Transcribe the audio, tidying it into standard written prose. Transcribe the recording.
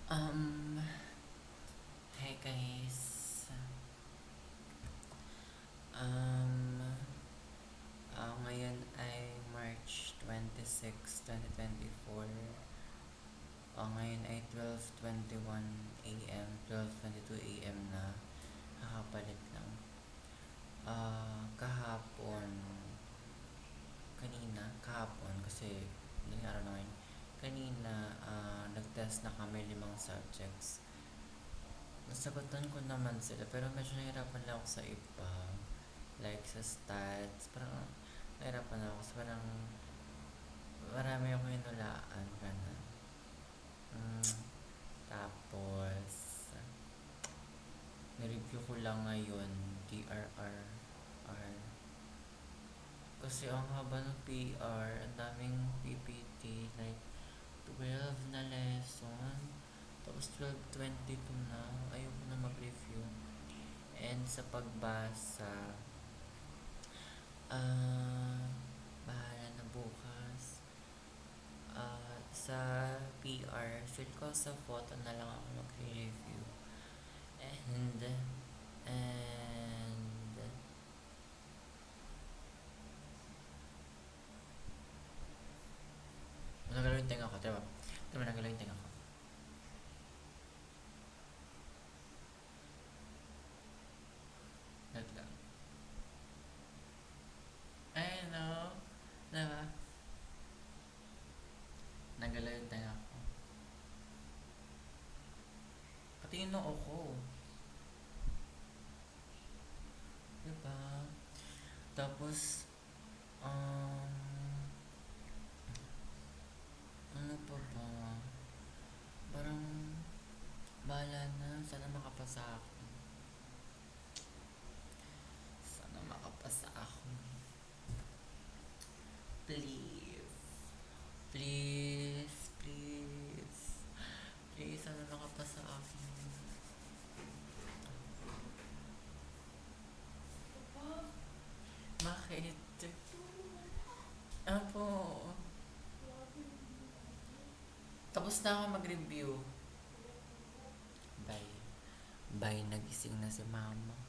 Um, Hi guys. Um, Ngayon ay March 26, 2024. Ngayon ay 12:21 a.m. 12:22 a.m. na. Kakapalit lang. Kahapon, kahapon kasi ilang araw na ngayon. Kanina, nag-test na kami 5 subjects. Nasagutan ko naman sila pero medyo nahirapan lang ako sa iba. Like sa stats, parang nahirapan ako kasi parang marami ako hinulaan, gano'n. Mm, Tapos, nireview ko lang ngayon, TRR. Kasi ang haba ng PR, ang daming PPT, like 12 na lesson, tapos 12:22 na, ayoko na mag-review. And sa pagbasa, ah, bahala na bukas. Sa PR, feel ko sa photo na lang ako mag-review. And, nagalaw yung tenga ko, diba? Diba nagalaw yung tenga ko? Nagalaw. Ay, no. Diba? Nagalaw yung tenga ko. Pati yung noo ko. Diba? Tapos, um, ano pa ba? Parang, bahala na. Sana makapasa ako. Sana makapasa ako. Please. Please. Please. Please, sana makapasa ako. Bakit? Apo. Tapos na ako mag-review. Bye. Bye, nagising na si mama.